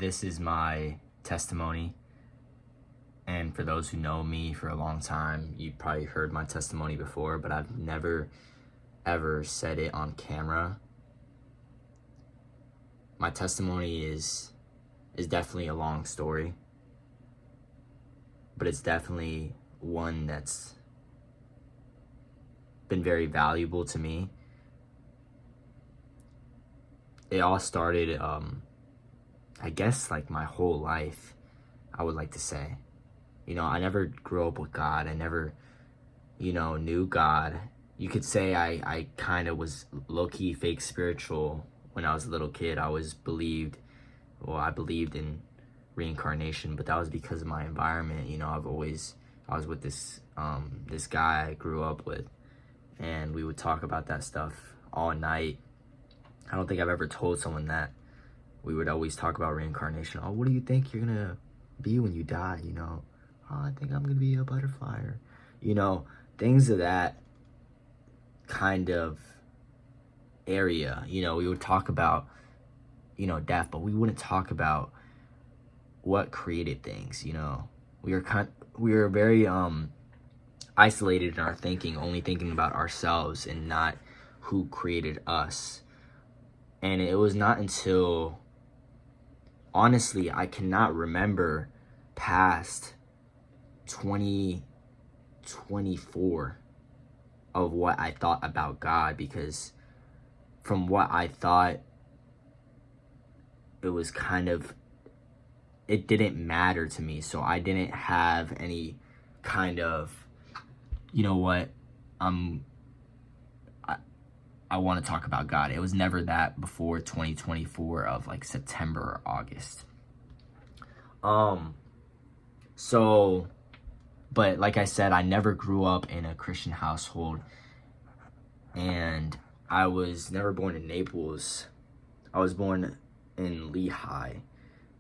this is my testimony. And for those who know me for a long time, you probably heard my testimony before, but I've never, ever said it on camera. My testimony is definitely a long story, but it's definitely one that's been very valuable to me. It all started, I guess, like my whole life, I would like to say. I never grew up with God. I never, knew God. You could say I kind of was low-key fake spiritual when I was a little kid. I believed in reincarnation, but that was because of my environment. I was with this guy I grew up with, and we would talk about that stuff all night. I don't think I've ever told someone that. We would always talk about reincarnation. Oh, what do you think you're gonna be when you die? Oh, I think I'm gonna be a butterfly, or things of that kind of area. We would talk about death, but we wouldn't talk about what created things. We were very isolated in our thinking, only thinking about ourselves and not who created us. And it was not until, honestly, I cannot remember past 2024 of what I thought about God, because from what I thought, it was it didn't matter to me. So I didn't have any kind of, I want to talk about God. It was never that before 2024 of like September or August. But like I said, I never grew up in a Christian household, and I was never born in Naples. I was born in Lehigh,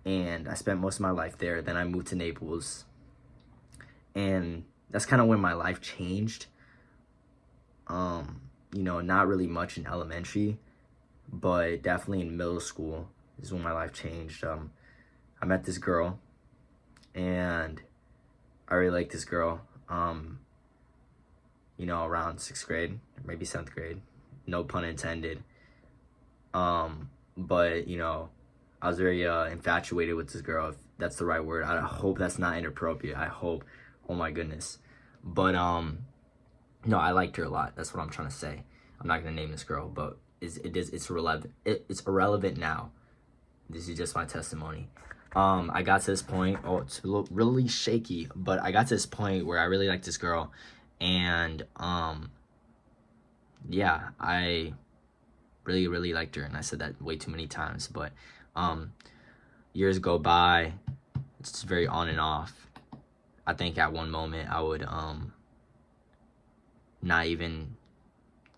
and I spent most of my life there. Then I moved to Naples, and that's kind of when my life changed. Not really much in elementary, but definitely in middle school is when my life changed. I met this girl, and I really liked this girl, around 6th grade, or maybe 7th grade, no pun intended. But, I was very infatuated with this girl, if that's the right word. I hope that's not inappropriate. I hope, oh my goodness. But, no, I liked her a lot. That's what I'm trying to say. I'm not going to name this girl, but it's irrelevant now. This is just my testimony. I got to this point, it's really shaky, but I got to this point where I really liked this girl, and, yeah, I really, really liked her, and I said that way too many times, but, years go by, it's very on and off. I think at one moment I would, not even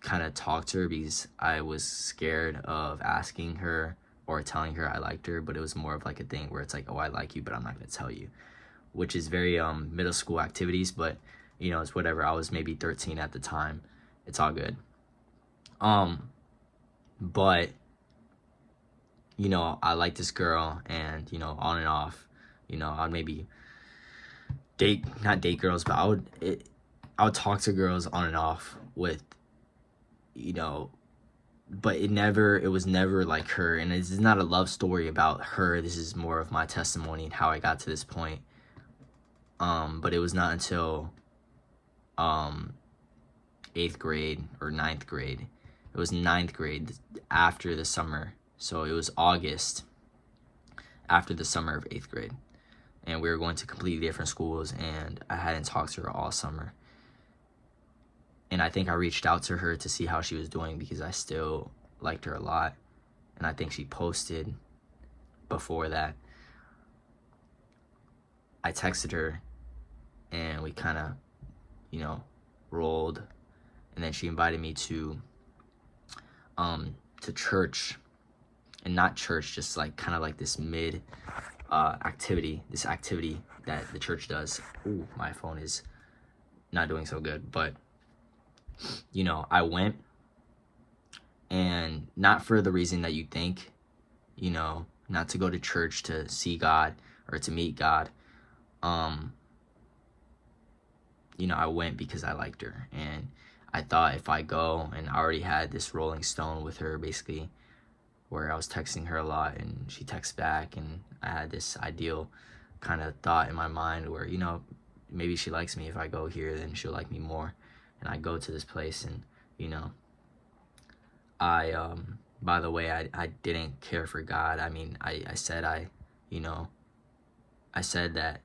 kind of talk to her because I was scared of asking her or telling her I liked her, but it was more of like a thing where it's like, oh, I like you, but I'm not going to tell you, which is very middle school activities, but it's whatever. I was maybe 13 at the time. It's all good. But I liked this girl, and on and off, I'd maybe not date girls, but I would talk to girls on and off with, but it was never like her. And this is not a love story about her. This is more of my testimony and how I got to this point. But it was not until 8th grade or 9th grade. It was 9th grade after the summer. So it was August after the summer of 8th grade. And we were going to completely different schools, and I hadn't talked to her all summer. And I think I reached out to her to see how she was doing because I still liked her a lot. And I think she posted before that. I texted her, and we kind of, rolled. And then she invited me to church. And not church, just like kind of like this activity that the church does. Ooh, my phone is not doing so good, but I went, and not for the reason that you think, not to go to church to see God or to meet God. I went because I liked her, and I thought if I go, and I already had this Rolling Stone with her, basically, where I was texting her a lot and she texts back, and I had this ideal kind of thought in my mind where, maybe she likes me. If I go here, then she'll like me more. And I go to this place, and I by the way, I didn't care for God. I mean, I said I said that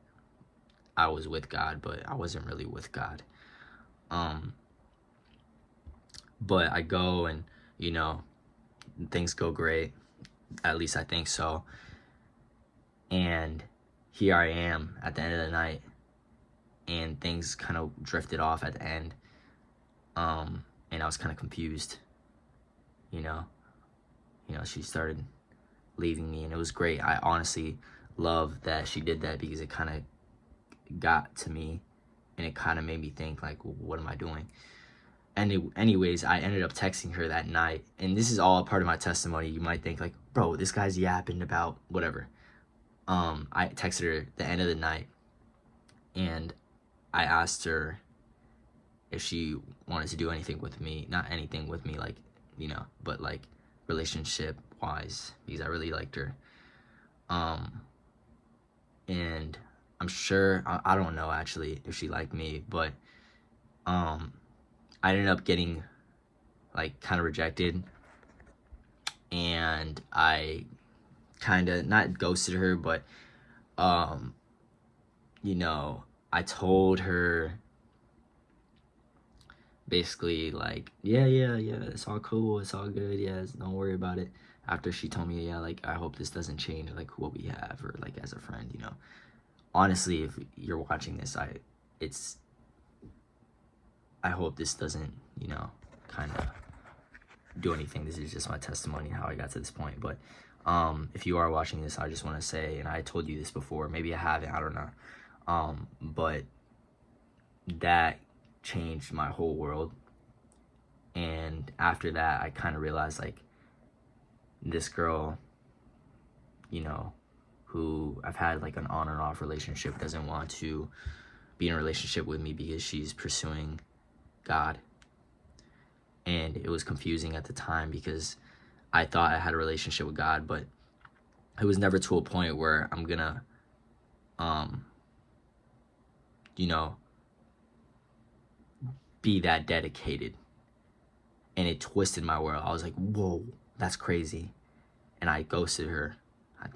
I was with God, but I wasn't really with God. But I go, and things go great. At least I think so. And here I am at the end of the night, and things kind of drifted off at the end. And I was kind of confused. She started leaving me, and it was great. I honestly love that she did that, because it kind of got to me, and it kind of made me think, like, what am I doing? And anyways, I ended up texting her that night, and this is all a part of my testimony. You might think, like, bro, this guy's yapping about whatever. I texted her the end of the night, and I asked her if she wanted to do anything with me. Not anything with me, like, but like relationship wise, because I really liked her. And I'm sure, I don't know actually if she liked me, but I ended up getting like kind of rejected, and I kind of not ghosted her, but I told her basically, like, yeah, it's all cool, it's all good, yeah, don't worry about it. After she told me, yeah, like, I hope this doesn't change, like, what we have, or like as a friend. Honestly, if you're watching this, I hope this doesn't kind of do anything. This is just my testimony how I got to this point. But if you are watching this, I just want to say, and I told you this before, maybe I haven't, I don't know, but that changed my whole world. And after that, I kind of realized, like, this girl, who I've had like an on and off relationship, doesn't want to be in a relationship with me because she's pursuing God. And it was confusing at the time, because I thought I had a relationship with God, but it was never to a point where I'm gonna be that dedicated. And it twisted my world. I was like, whoa, that's crazy. And I ghosted her. I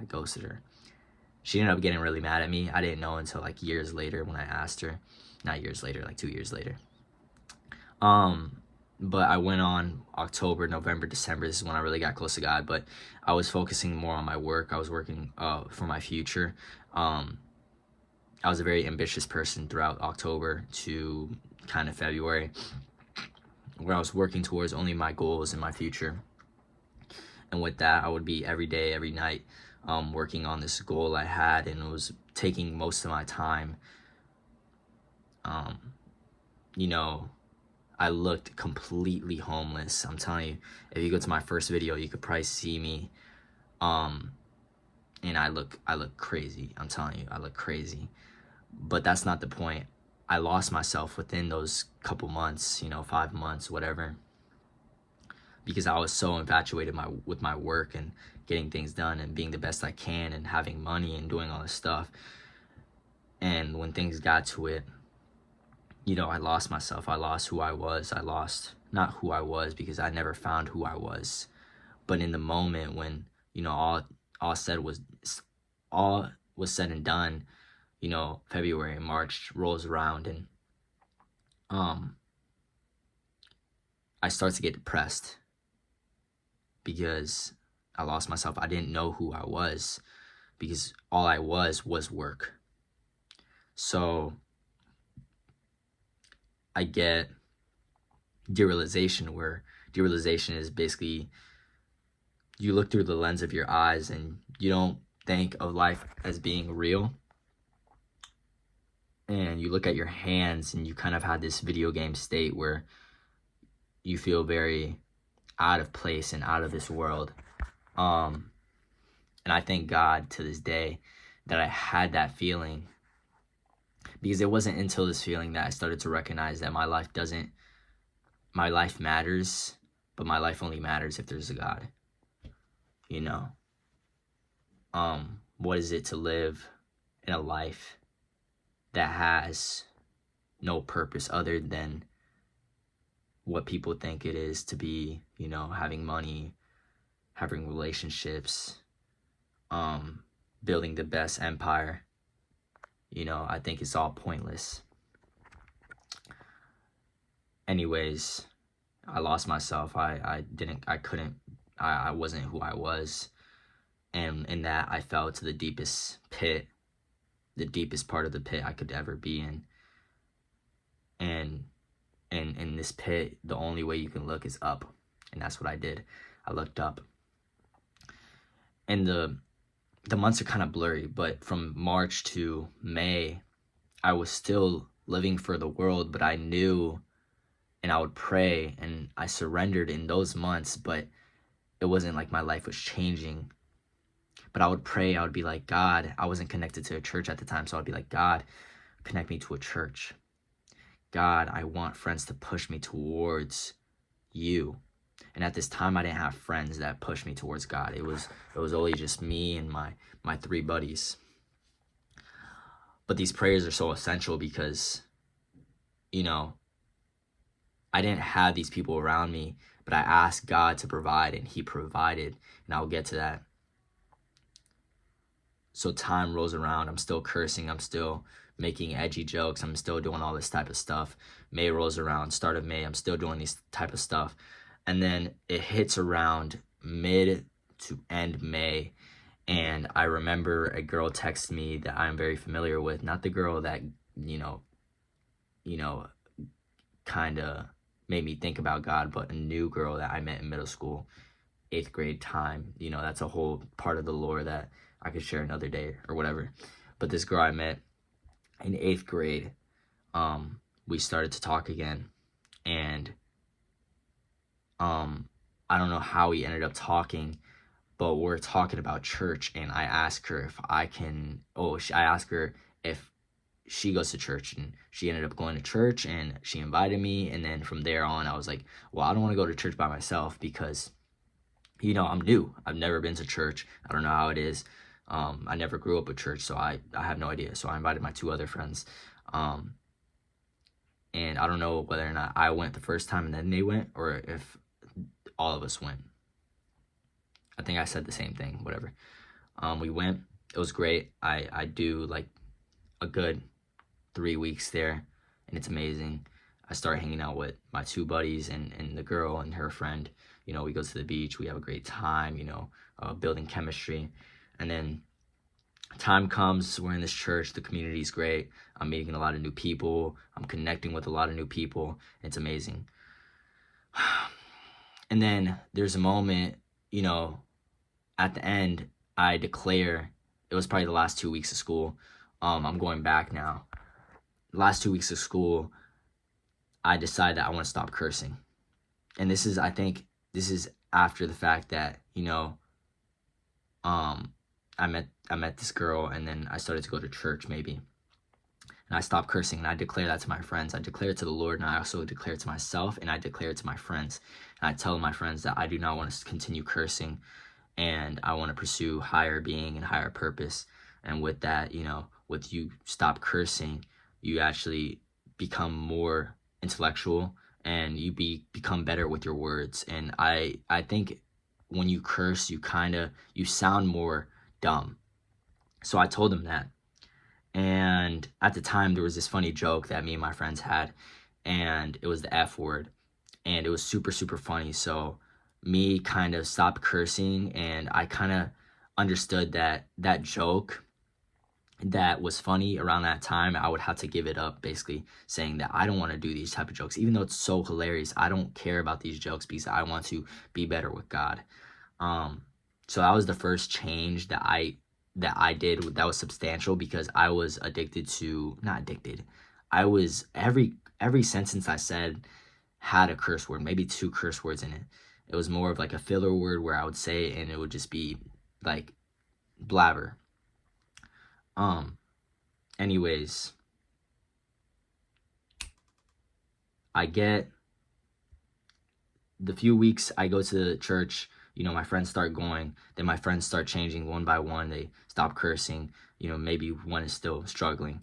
ghosted her. She ended up getting really mad at me. I didn't know until like years later when I asked her. Not years later, like 2 years later. But I went on October, November, December. This is when I really got close to God. But I was focusing more on my work. I was working for my future. I was a very ambitious person throughout October to kind of February, where I was working towards only my goals and my future. And with that, I would be every day, every night, working on this goal I had, and it was taking most of my time. I looked completely homeless. I'm telling you, if you go to my first video, you could probably see me. And I look crazy. I'm telling you, I look crazy. But that's not the point. I lost myself within those couple months, 5 months, whatever, because I was so infatuated with my work and getting things done and being the best I can and having money and doing all this stuff. And when things got to it, I lost myself. I lost who I was. I lost not who I was, because I never found who I was. But in the moment when, all was said and done, February and March rolls around, and I start to get depressed, because I lost myself. I didn't know who I was, because all I was work. So I get derealization, where derealization is basically you look through the lens of your eyes and you don't think of life as being real. And you look at your hands and you kind of have this video game state where you feel very out of place and out of this world. And I thank God to this day that I had that feeling, because it wasn't until this feeling that I started to recognize that my life matters, but my life only matters if there's a God. You know, what is it to live in a life that has no purpose other than what people think it is to be, you know, having money, having relationships, building the best empire? You know, I think it's all pointless. Anyways, I lost myself. I wasn't who I was. And in that, I fell to the deepest pit, the deepest part of the pit I could ever be in. And in this pit, the only way you can look is up. And that's what I did. I looked up. And the months are kind of blurry, but from March to May, I was still living for the world, but I knew, and I would pray, and I surrendered in those months, but it wasn't like my life was changing. But I would pray, I would be like, God, I wasn't connected to a church at the time, so I'd be like, God, connect me to a church. God, I want friends to push me towards you. And at this time, I didn't have friends that pushed me towards God. It was only just me and my 3 buddies. But these prayers are so essential because, you know, I didn't have these people around me, but I asked God to provide, and he provided, and I'll get to that. So time rolls around, I'm still cursing, I'm still making edgy jokes, I'm still doing all this type of stuff. May rolls around, start of May, I'm still doing this type of stuff. And then it hits around mid to end May, and I remember a girl texted me that I'm very familiar with, not the girl that, you know, kind of made me think about God, but a new girl that I met in middle school, 8th grade time. You know, that's a whole part of the lore that I could share another day or whatever. But this girl I met in 8th grade, we started to talk again, and I don't know how we ended up talking, but we're talking about church, and I asked her if I asked her if she goes to church, and she ended up going to church, and she invited me. And then from there on, I was like, well, I don't want to go to church by myself because, you know, I'm new. I've never been to church. I don't know how it is. I never grew up with church, so I have no idea. So I invited my 2 other friends. And I don't know whether or not I went the first time and then they went, or if all of us went. I think I said the same thing, whatever. We went. It was great. I do like a good 3 weeks there, and it's amazing. I start hanging out with my 2 buddies and the girl and her friend. You know, we go to the beach, we have a great time, you know, building chemistry. And then time comes, we're in this church, the community's great. I'm meeting a lot of new people. I'm connecting with a lot of new people. It's amazing. And then there's a moment, you know, at the end, I declare, it was probably the last 2 weeks of school. I'm going back now. Last 2 weeks of school, I decide that I want to stop cursing. And I think this is after the fact that, you know, I met this girl, and then I started to go to church maybe. And I stopped cursing, and I declare that to my friends. I declare it to the Lord, and I also declare it to myself, and I declare it to my friends. And I tell my friends that I do not want to continue cursing, and I want to pursue higher being and higher purpose. And with that, you know, with you stop cursing, you actually become more intellectual, and you become better with your words. And I think when you curse, you sound more dumb. So I told him that. And at the time, there was this funny joke that me and my friends had, and it was the F word, and it was super, super funny. So me kind of stopped cursing, and I kind of understood that that joke that was funny around that time, I would have to give it up, basically saying that I don't want to do these type of jokes. Even though it's so hilarious, I don't care about these jokes because I want to be better with God. So that was the first change that I did that was substantial, because I was not addicted. I was, every sentence I said had a curse word, maybe 2 curse words in it. It was more of like a filler word where I would say it and it would just be like blabber. Anyways, I get the few weeks I go to the church, you know, my friends start going, then my friends start changing one by one. They stop cursing, you know, maybe one is still struggling.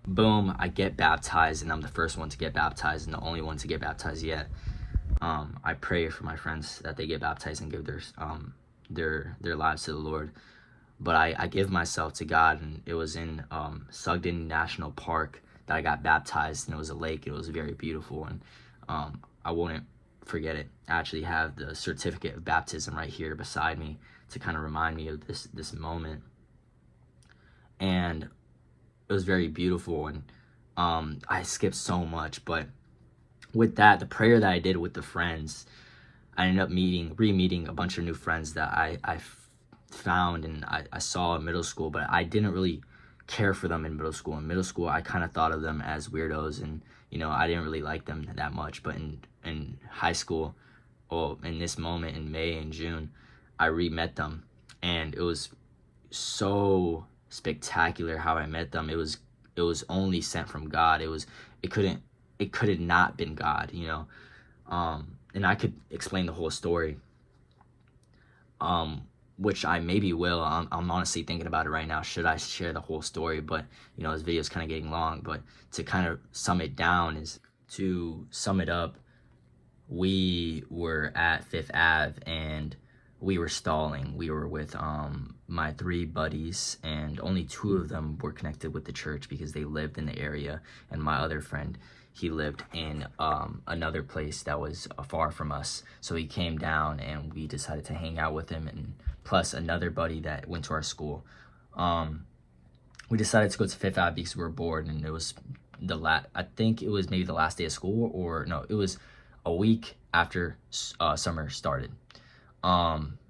Boom, I get baptized, and I'm the first one to get baptized and the only one to get baptized yet. I pray for my friends that they get baptized and give their lives to the Lord. But I give myself to God, and it was in Sugden National Park that I got baptized, and it was a lake. It was very beautiful, and I won't forget it. I actually have the certificate of baptism right here beside me to kind of remind me of this moment. And it was very beautiful, and I skipped so much, but with that, the prayer that I did with the friends, I ended up re-meeting a bunch of new friends that I found and I saw in middle school, but I didn't really care for them in middle school. In middle school, I kind of thought of them as weirdos, and you know, I didn't really like them that much. But in high school, or in this moment in May and June, I re-met them, and it was so spectacular how I met them. It was only sent from God. It could have not been God, you know. And I could explain the whole story, which I maybe will. I'm honestly thinking about it right now. Should I share the whole story? But you know, this video is kind of getting long. But to kind of sum it up, we were at Fifth Ave and we were stalling. We were with my 3 buddies, and only 2 of them were connected with the church because they lived in the area, and my other friend, he lived in another place that was far from us. So he came down and we decided to hang out with him, and plus another buddy that went to our school. We decided to go to Fifth Ave because we were bored, and it was I think it was maybe the last day of school, or no, it was a week after summer started.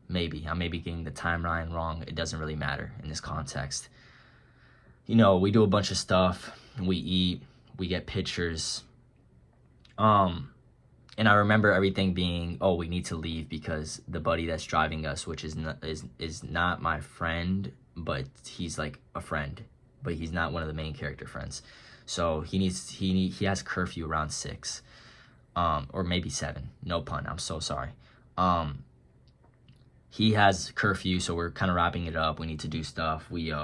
Maybe I may be getting the timeline wrong. It doesn't really matter in this context. You know, we do a bunch of stuff, we eat, we get pictures. And I remember everything being, oh, we need to leave because the buddy that's driving us, which is not my friend, but he's like a friend, but he's not one of the main character friends. So he has curfew around 6, or maybe 7. No pun. I'm so sorry. He has curfew, so we're kind of wrapping it up. We need to do stuff. We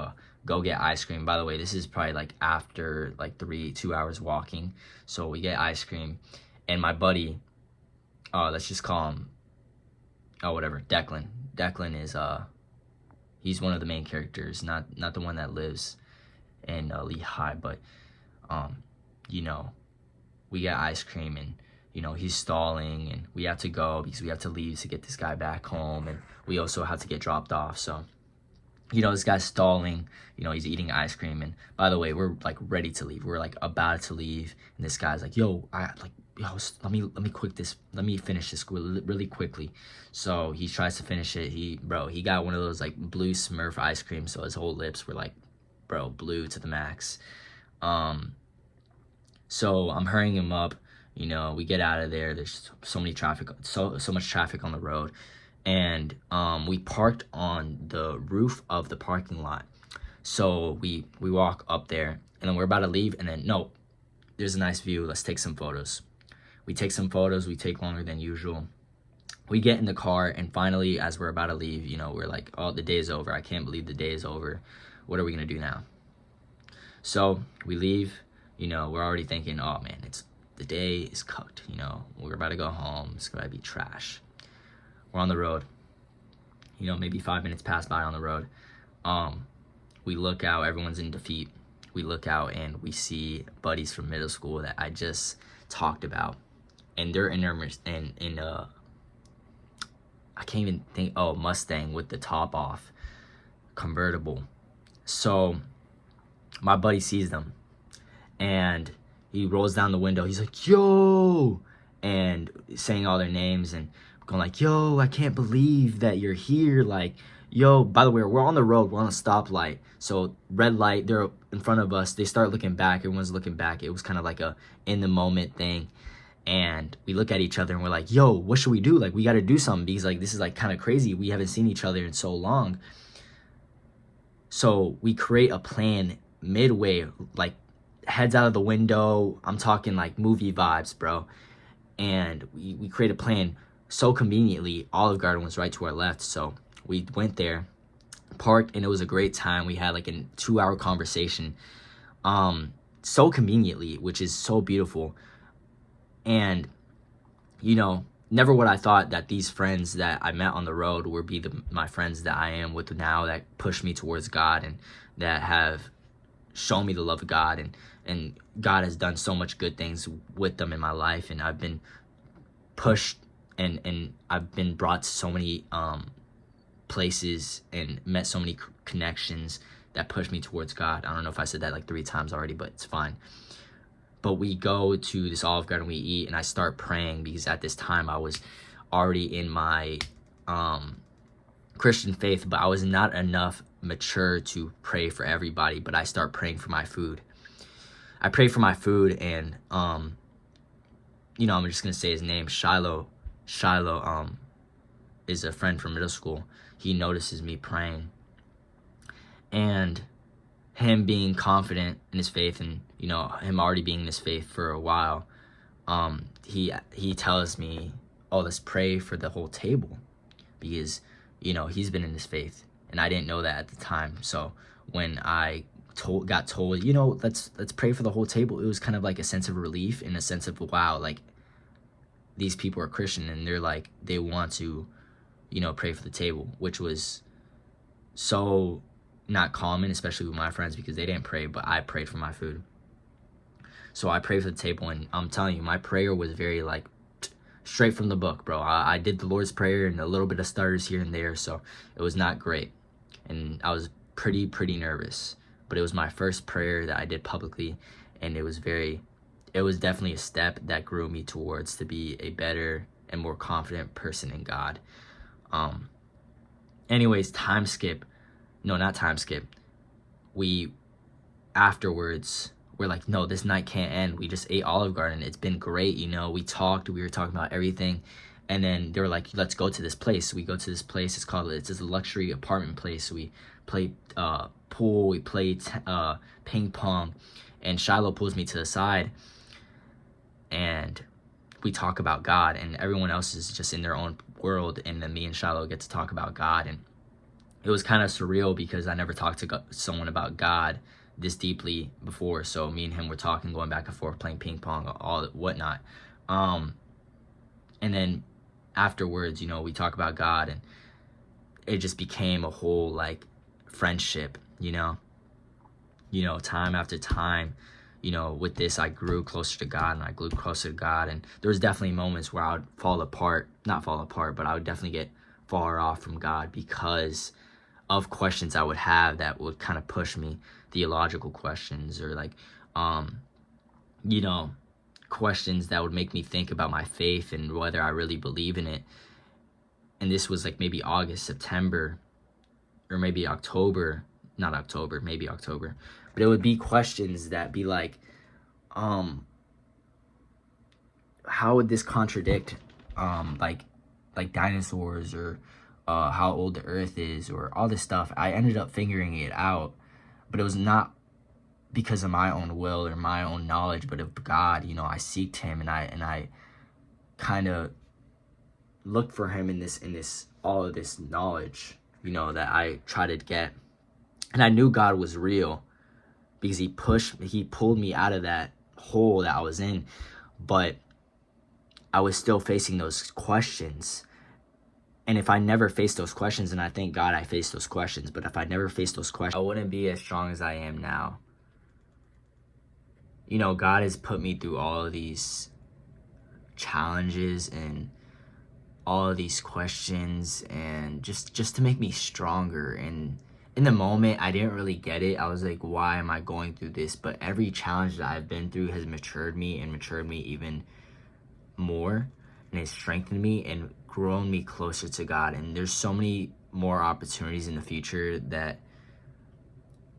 go get ice cream. By the way, this is probably like after like 2 hours walking. So we get ice cream, and my buddy, let's just call him, whatever, Declan. Declan is he's one of the main characters, not the one that lives in Lehigh, but you know, we get ice cream, and you know, he's stalling, and we have to go because we have to leave to get this guy back home, and we also have to get dropped off. So, you know, this guy's stalling, you know, he's eating ice cream, and by the way, we're like ready to leave. We're like about to leave, and this guy's like, yo, let me finish this really quickly. So he tries to finish it. He got one of those like blue Smurf ice cream, so his whole lips were like, blue to the max. So I'm hurrying him up. You know, we get out of there. There's so much traffic on the road, and we parked on the roof of the parking lot. So we walk up there, and then we're about to leave, and then no, there's a nice view. Let's take some photos. We take some photos. We take longer than usual. We get in the car, and finally, as we're about to leave, you know, we're like, oh, the day is over. I can't believe the day is over. What are we gonna do now? So we leave. You know, we're already thinking, oh man, the day is cooked, you know, we're about to go home, it's gonna be trash. We're on the road, you know, maybe 5 minutes pass by on the road. We look out, everyone's in defeat. We look out and we see buddies from middle school that I just talked about, and they're in I can't even think, Mustang with the top off, convertible. So my buddy sees them, and he rolls down the window. He's like, yo, and saying all their names and going like, yo, I can't believe that you're here. Like, yo, by the way, we're on the road. We're on a stoplight. So red light, they're in front of us. They start looking back. Everyone's looking back. It was kind of like a in the moment thing. And we look at each other and we're like, yo, what should we do? Like, we got to do something, because like this is like kind of crazy. We haven't seen each other in so long. So we create a plan midway, like heads out of the window. I'm talking like movie vibes, bro. And we create a plan so conveniently. Olive Garden was right to our left. So we went there, parked, and it was a great time. We had like a 2-hour conversation, so conveniently, which is so beautiful. And, you know, never would I thought that these friends that I met on the road would be my friends that I am with now, that push me towards God and that have shown me the love of God. And God has done so much good things with them in my life. And I've been pushed and I've been brought to so many places and met so many connections that push me towards God. I don't know if I said that like 3 times already, but it's fine. But we go to this Olive Garden, we eat, and I start praying, because at this time I was already in my Christian faith, but I was not enough mature to pray for everybody. But I start praying for my food. I pray for my food, and you know, I'm just gonna say his name, Shiloh. Shiloh is a friend from middle school. He notices me praying, and him being confident in his faith, and you know, him already being in his faith for a while, he tells me, oh, let's pray for the whole table, because you know, he's been in his faith, and I didn't know that at the time. So when I got told, you know, let's pray for the whole table, it was kind of like a sense of relief, and a sense of, wow, like these people are Christian and they're like, they want to, you know, pray for the table, which was so not common, especially with my friends, because they didn't pray, but I prayed for my food. So I prayed for the table, and I'm telling you, my prayer was very like straight from the book, bro. I did the Lord's Prayer and a little bit of stutters here and there, so it was not great, and I was pretty nervous. But it was my first prayer that I did publicly, and it was definitely a step that grew me towards to be a better and more confident person in God. Anyways, we afterwards, we're like, no, this night can't end. We just ate Olive Garden. It's been great, you know. We were talking about everything. And then they were like, let's go to this place. So we go to this place. It's this luxury apartment place. We play pool. We play ping pong. And Shiloh pulls me to the side. And we talk about God. And everyone else is just in their own world. And then me and Shiloh get to talk about God. And it was kind of surreal, because I never talked to someone about God this deeply before. So me and him were talking, going back and forth, playing ping pong, all whatnot. And then afterwards, you know, we talk about God, and it just became a whole like friendship, you know, time after time, you know, with this, I grew closer to God, and I grew closer to God. And there was definitely moments where I would not fall apart, but I would definitely get far off from God, because of questions I would have that would kind of push me, theological questions, or like, you know, questions that would make me think about my faith and whether I really believe in it. And this was like maybe August, September, or maybe October, maybe October. But it would be questions that be like, how would this contradict, like dinosaurs, or how old the earth is, or all this stuff. I ended up figuring it out, but it was not because of my own will or my own knowledge, but of God. You know, I seeked him, and I kind of looked for him in this all of this knowledge, you know, that I tried to get. And I knew God was real, because he pulled me out of that hole that I was in, but I was still facing those questions. And if I never faced those questions, and I thank God I faced those questions, but if I never faced those questions, I wouldn't be as strong as I am now. You know, God has put me through all of these challenges and all of these questions, and just to make me stronger. And in the moment, I didn't really get it. I was like, why am I going through this? But every challenge that I've been through has matured me even more, and it's strengthened me and grown me closer to God. And there's so many more opportunities in the future that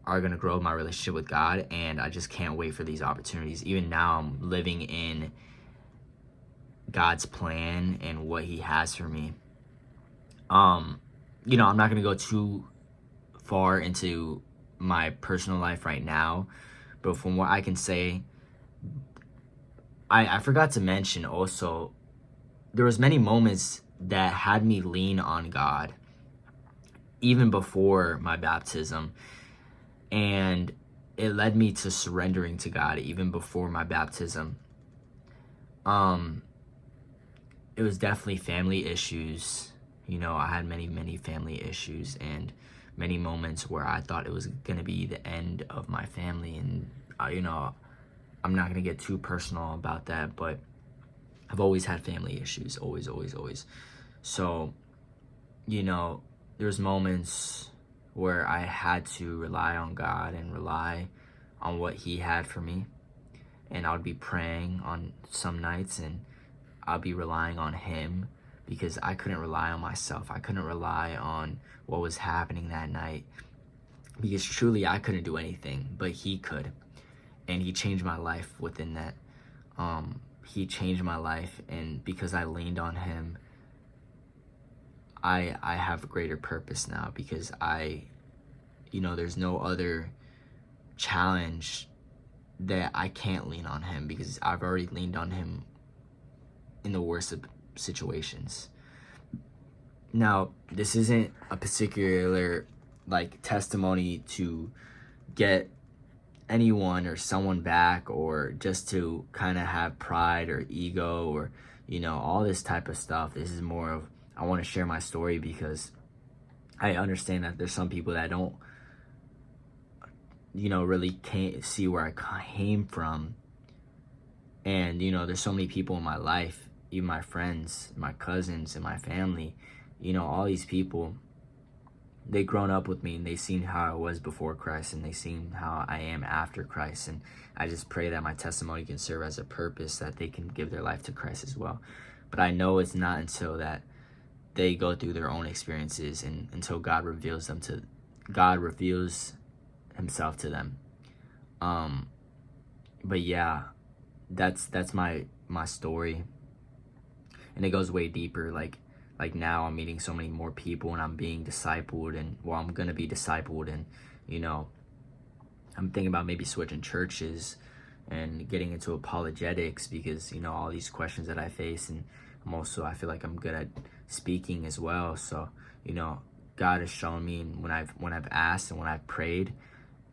are going to grow my relationship with God, and I just can't wait for these opportunities. Even now, I'm living in God's plan and what he has for me. You know, I'm not going to go too far into my personal life right now, but from what I can say, I forgot to mention also, there was many moments that had me lean on God even before my baptism, and it led me to surrendering to God even before my baptism. It was definitely family issues. You know, I had many family issues and many moments where I thought it was going to be the end of my family. And, you know, I'm not going to get too personal about that, but I've always had family issues. Always. So, you know, there's moments where I had to rely on God and rely on what he had for me. And I would be praying on some nights and I'll be relying on him because I couldn't rely on myself. I couldn't rely on what was happening that night because truly I couldn't do anything, but he could. And he changed my life within that. He changed my life, and because I leaned on him, I have a greater purpose now because you know, there's no other challenge that I can't lean on him because I've already leaned on him in the worst of situations. Now, this isn't a particular like testimony to get anyone or someone back or just to kind of have pride or ego or, you know, all this type of stuff. This is more of, I want to share my story because I understand that there's some people that don't, you know, really can't see where I came from. And, you know, there's so many people in my life, even my friends, my cousins, and my family, you know, all these people, they grown up with me and they seen how I was before Christ and they seen how I am after Christ. And I just pray that my testimony can serve as a purpose that they can give their life to Christ as well. But I know it's not until that they go through their own experiences and until God reveals himself to them. But yeah, that's my story. And it goes way deeper. Like now I'm meeting so many more people and I'm being discipled and I'm gonna be discipled, and you know, I'm thinking about maybe switching churches and getting into apologetics because, you know, all these questions that I face, and I feel like I'm good at speaking as well. So, you know, God has shown me, and when I've asked and when I've prayed,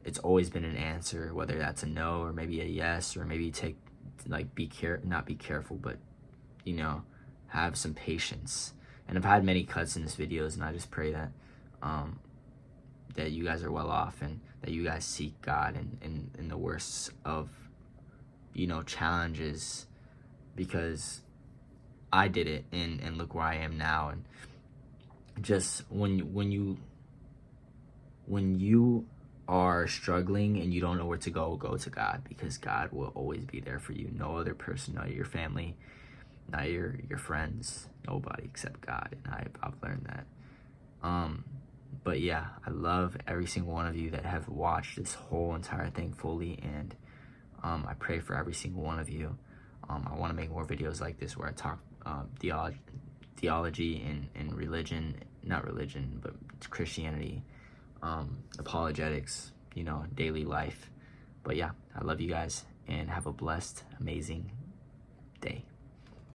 it's always been an answer, whether that's a no or maybe a yes, or maybe not be careful, but, you know, have some patience. And I've had many cuts in this videos, and I just pray that that you guys are well off and that you guys seek God in the worst of, you know, challenges, because I did it and look where I am now. And just when you are struggling and you don't know where to go to God, because God will always be there for you. No other person, not your family, not your friends, nobody except God. And I've learned that. But yeah, I love every single one of you that have watched this whole entire thing fully, and I pray for every single one of you. I want to make more videos like this where I talk theology and religion, not religion, but Christianity, apologetics, you know, daily life. But yeah, I love you guys and have a blessed, amazing day.